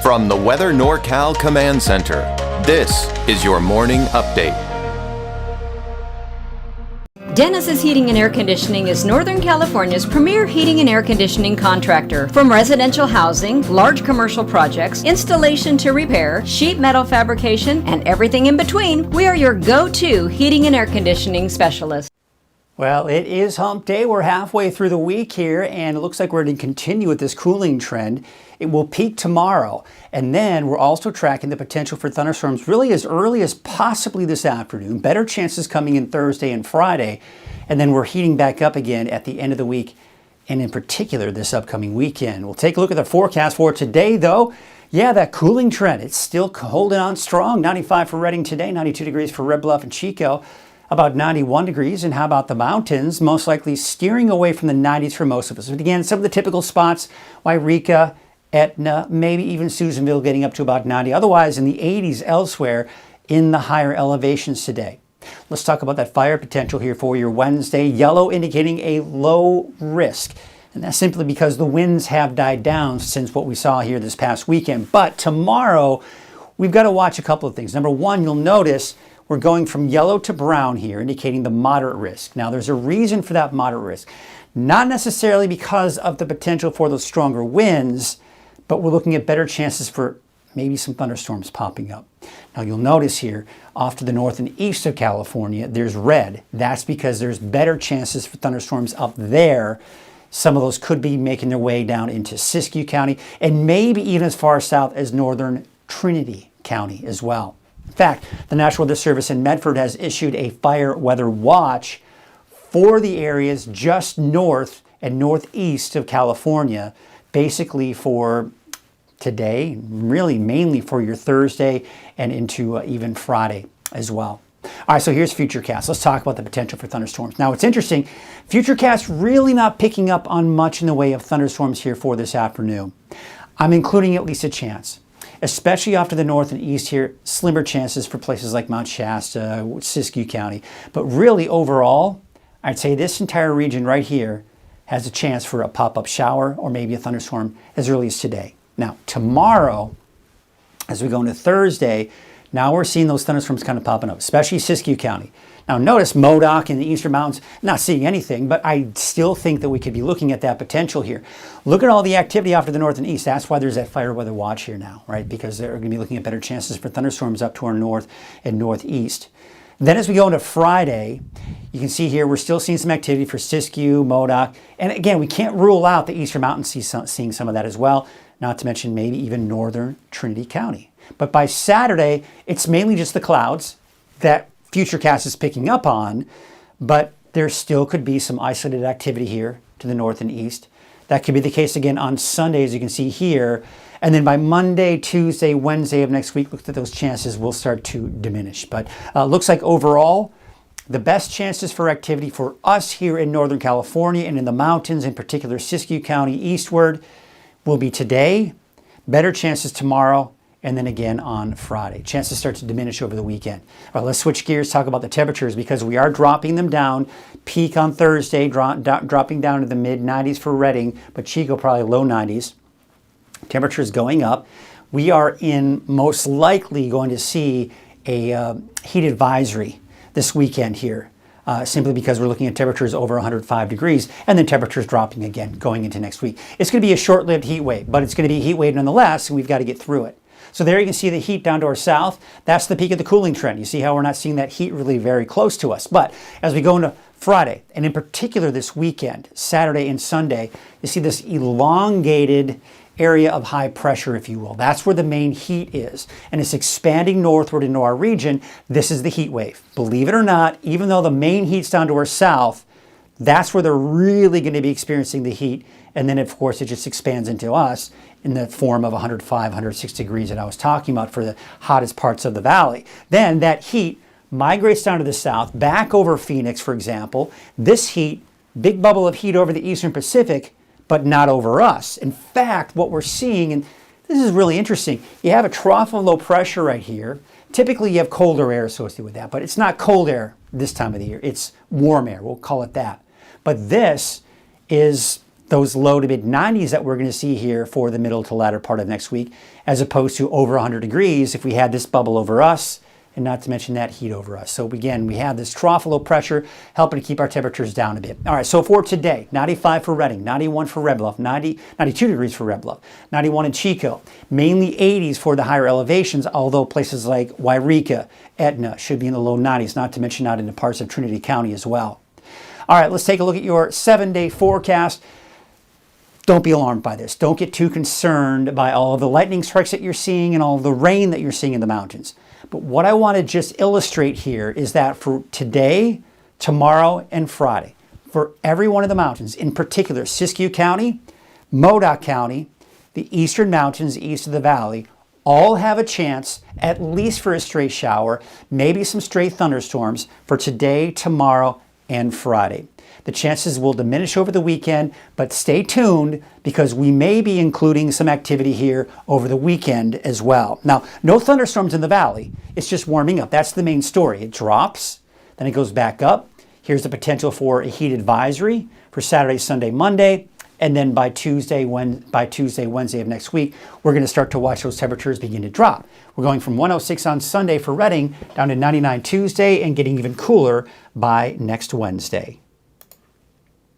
From the Weather NorCal Command Center, this is your morning update. Dennis's Heating and Air Conditioning is Northern California's premier heating and air conditioning contractor. From residential housing, large commercial projects, installation to repair, sheet metal fabrication, and everything in between, we are your go-to heating and air conditioning specialist. Well, it is hump day. We're halfway through the week here, and it looks like we're going to continue with this cooling trend. It will peak tomorrow, and then we're also tracking the potential for thunderstorms really as early as possibly this afternoon. Better chances coming in Thursday and Friday, and then we're heating back up again at the end of the week, and in particular this upcoming weekend. We'll take a look at the forecast for today, though. Yeah, that cooling trend, it's still holding on strong. 95 for Redding today, 92 degrees for Red Bluff and Chico. About 91 degrees. And how about the mountains? Most likely steering away from the 90s for most of us. But again, some of the typical spots, Wairika, Etna, maybe even Susanville getting up to about 90. Otherwise, in the 80s elsewhere in the higher elevations today. Let's talk about that fire potential here for your Wednesday. Yellow indicating a low risk. And that's simply because the winds have died down since what we saw here this past weekend. But tomorrow, we've got to watch a couple of things. Number one, you'll notice we're going from yellow to brown here, indicating the moderate risk. Now, there's a reason for that moderate risk. Not necessarily because of the potential for those stronger winds, but we're looking at better chances for maybe some thunderstorms popping up. Now, you'll notice here, off to the north and east of California, there's red. That's because there's better chances for thunderstorms up there. Some of those could be making their way down into Siskiyou County, and maybe even as far south as northern Trinity County as well. In fact, the National Weather Service in Medford has issued a fire weather watch for the areas just north and northeast of California, basically for today, really mainly for your Thursday and into even Friday as well. All right, so here's Futurecast. Let's talk about the potential for thunderstorms. Now, it's interesting. Futurecast really not picking up on much in the way of thunderstorms here for this afternoon. I'm including at least a chance. Especially off to the north and east here, slimmer chances for places like Mount Shasta, Siskiyou County. But really overall, I'd say this entire region right here has a chance for a pop-up shower or maybe a thunderstorm as early as today. Now, tomorrow, as we go into Thursday, now we're seeing those thunderstorms kind of popping up, especially Siskiyou County. Now notice Modoc in the eastern mountains, not seeing anything, but I still think that we could be looking at that potential here. Look at all the activity off to the north and east. That's why there's that fire weather watch here now, right? Because they're going to be looking at better chances for thunderstorms up to our north and northeast. Then as we go into Friday, you can see here we're still seeing some activity for Siskiyou, Modoc. And again, we can't rule out the eastern mountains seeing some of that as well, not to mention maybe even northern Trinity County. But by Saturday, it's mainly just the clouds that Futurecast is picking up on, but there still could be some isolated activity here to the north and east. That could be the case again on Sunday, as you can see here. And then by Monday, Tuesday, Wednesday of next week, look at those chances will start to diminish. But looks like overall, the best chances for activity for us here in Northern California and in the mountains, in particular Siskiyou County eastward, will be today, better chances tomorrow, and then again on Friday. Chances start to diminish over the weekend. All right, let's switch gears, talk about the temperatures because we are dropping them down. Peak on Thursday, dropping down to the mid-90s for Redding, but Chico probably low 90s. Temperatures going up. We are most likely going to see a heat advisory this weekend here, simply because we're looking at temperatures over 105 degrees and then temperatures dropping again going into next week. It's going to be a short-lived heat wave, but it's going to be a heat wave nonetheless, and we've got to get through it. So there you can see the heat down to our south. That's the peak of the cooling trend. You see how we're not seeing that heat really very close to us. But as we go into Friday, and in particular this weekend, Saturday and Sunday, you see this elongated area of high pressure, if you will. That's where the main heat is. And it's expanding northward into our region. This is the heat wave. Believe it or not, even though the main heat's down to our south, that's where they're really going to be experiencing the heat. And then, of course, it just expands into us in the form of 105, 106 degrees that I was talking about for the hottest parts of the valley. Then that heat migrates down to the south, back over Phoenix, for example. This heat, big bubble of heat over the eastern Pacific, but not over us. In fact, what we're seeing, and this is really interesting, you have a trough of low pressure right here. Typically, you have colder air associated with that, but it's not cold air this time of the year. It's warm air. We'll call it that. But this is those low to mid 90s that we're going to see here for the middle to latter part of next week, as opposed to over 100 degrees if we had this bubble over us, and not to mention that heat over us. So again, we have this trough low pressure helping to keep our temperatures down a bit. All right, so for today, 95 for Redding, 91 for Red Bluff, 92 degrees for Red Bluff, 91 in Chico, mainly 80s for the higher elevations, although places like Wairika, Etna should be in the low 90s, not to mention out into parts of Trinity County as well. All right, let's take a look at your 7-day forecast. Don't be alarmed by this. Don't get too concerned by all of the lightning strikes that you're seeing and all of the rain that you're seeing in the mountains. But what I want to just illustrate here is that for today, tomorrow, and Friday, for every one of the mountains, in particular Siskiyou County, Modoc County, the eastern mountains east of the valley, all have a chance at least for a stray shower, maybe some stray thunderstorms for today, tomorrow, and Friday. The chances will diminish over the weekend, but stay tuned because we may be including some activity here over the weekend as well. Now, no thunderstorms in the valley. It's just warming up. That's the main story. It drops, then it goes back up. Here's the potential for a heat advisory for Saturday, Sunday, Monday. And then by Tuesday, Wednesday of next week, we're going to start to watch those temperatures begin to drop. We're going from 106 on Sunday for Redding down to 99 Tuesday and getting even cooler by next Wednesday.